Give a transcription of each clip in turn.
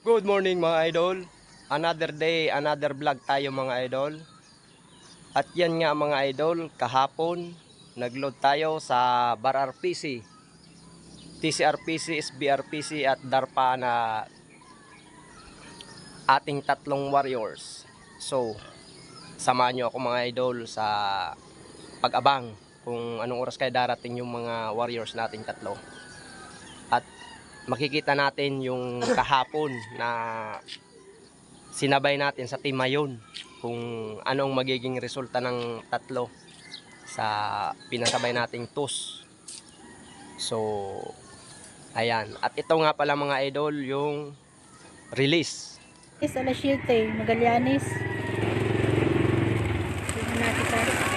Good morning mga idol. Another day, another vlog tayo mga idol. At yan nga mga idol, kahapon nagload tayo sa Bar RPC, TCRPC, SBRPC at DARPA na ating tatlong warriors. So, samahan nyo ako mga idol sa pag-abang kung anong oras kayo darating yung mga warriors nating tatlo. At makikita natin yung kahapon na sinabay natin sa Timayon kung anong magiging resulta ng tatlo sa pinasabay nating TUS. So, ayan. At ito nga pala mga idol yung release. Is alas 7, Magallanes. Tingnan natin sa oras.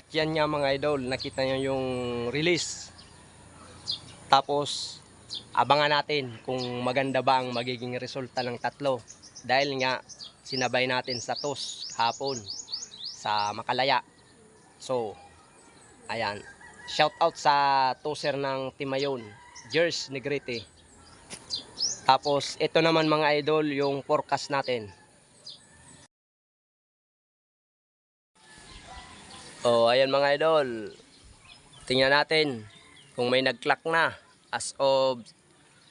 At yan nga mga idol, nakita nyo yung release. Tapos, abangan natin kung maganda ba ang magiging resulta ng tatlo. Dahil nga, sinabay natin sa TUS hapon sa Makalaya. So, ayan. Shout out sa TUSer ng Timayon, Jers Negrete. Tapos, ito naman mga idol, yung forecast natin. Oh, ayan mga idol. Tingnan natin kung may nag-clock na as of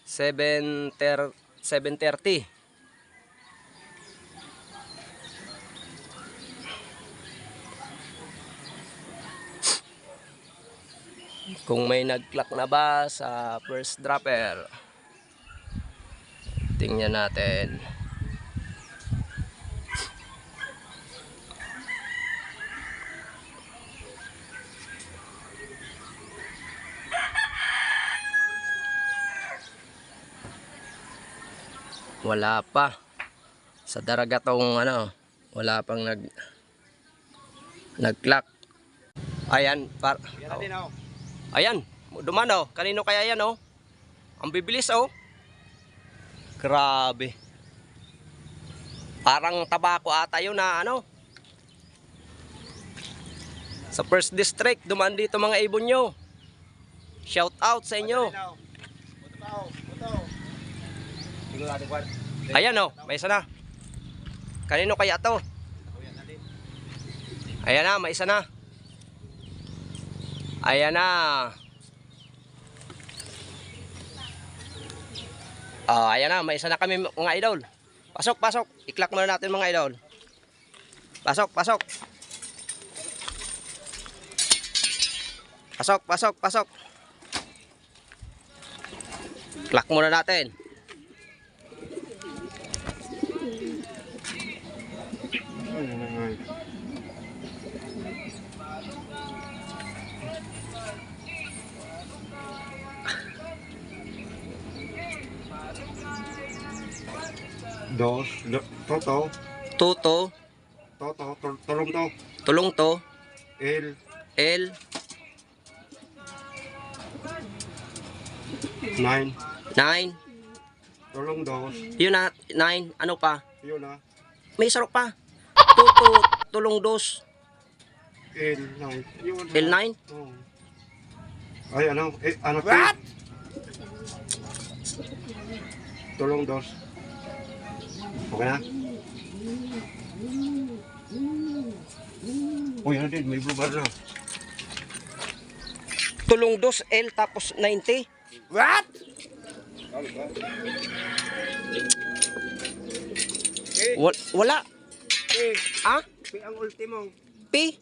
7:30. Kung may nag-clock na ba sa first dropper. Tingnan natin. Wala pa. Sa Daragatong wala pang nag-clock. Ayan, ayan, duman kanino kaya yan Ang bibilis Grabe. Parang tabako ata yun na Sa first district, duman dito mga ibon nyo. Shout out sa inyo. Ayan may isa na. Kanino kaya to? Ayan na, may isa na. Ayan na. Ayan na, may isa na kami mga idol. Pasok, pasok. I-clock muna natin mga idol. Pasok, pasok. Pasok, pasok, pasok. Clock muna natin. Toto, Tuto, tolong to, tulong to, L, L, 9, 9, tolong dos, yun na, 9, ano pa? yun na, May sarok pa. Tuto, tulong dos, L, 9, yun. L9. Oh. Ay, ano, What? tolong dos. Okay na? Uy, ano din, may blue bar na. Tulong dos, L tapos 90. What? Wala. Ah? P ang ultimo. P?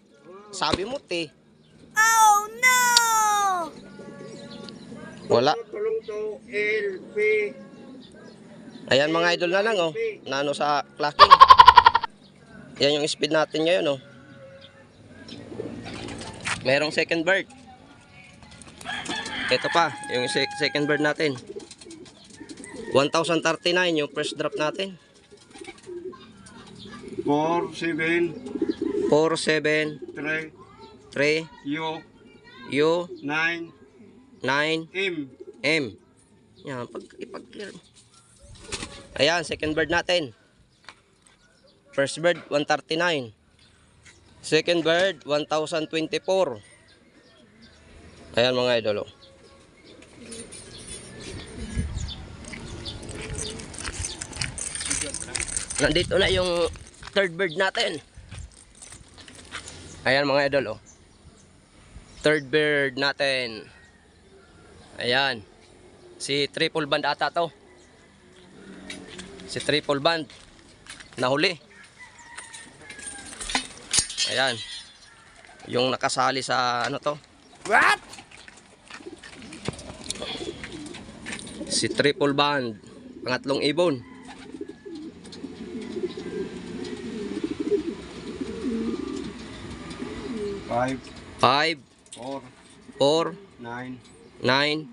Sabi mo T. Oh no! Wala. Tolong to, L, P. Ayan mga idol na lang nano sa clocking. Yan yung speed natin ngayon Merong second bird. Ito pa, yung second bird natin. 1,039 yung first drop natin. 4, 7, 4, 7, 3, 3, U, U, 9, 9, M. M. Yan, ipag-clear. Ayan, second bird natin. First bird, 139. Second bird, 1,024. Ayan mga idol. Nandito na yung third bird natin. Ayan mga idol. Third bird natin. Ayan. Si triple band ata to. Si triple band. Nahuli. Ayan. Yung nakasali sa ano to. What? Si triple band. Pangatlong ibon. Five, 5, 4, 4, 9, 9,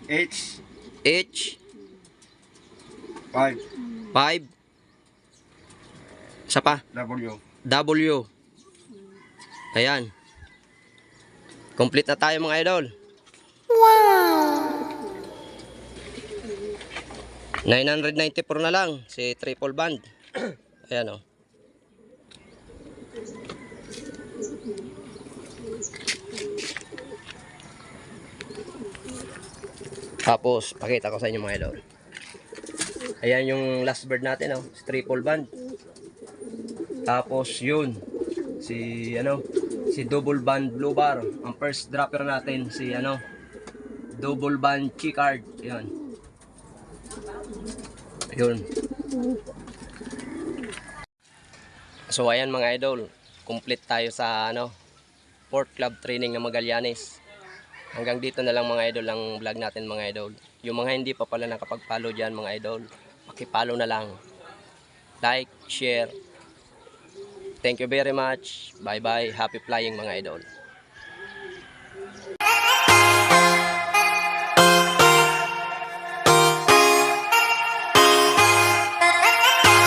H, H, 5, 5. Isa pa. W. W. Ayan. Complete na tayo mga idol. Wow! 994 na lang si triple band. Ayan o. Tapos, pakita ko sa inyo mga idol. Ayan yung last bird natin, si triple band. Tapos yun, si double band blue bar. Ang first dropper natin, si double band chicard. Ayan. Yun. So ayan mga idol, complete tayo sa Port Club training ng Magallanes. Hanggang dito na lang mga idol ang vlog natin mga idol. Yung mga hindi pa pala nakapag-follow dyan mga idol, paki-follow na lang. Like, share. Thank you very much. Bye bye. Happy flying mga idol.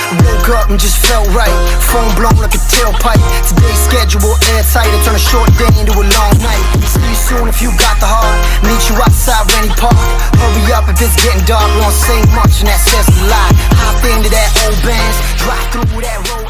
Woke up and just felt right. Phone blown like a tailpipe. Today's schedule airtight. I turn a short day into a long night. See you soon if you got the heart. Meet you outside Rennie Park. Hurry up if it's getting dark. We don't say much and that says a lot. Hop into that old Benz. Drive through that road.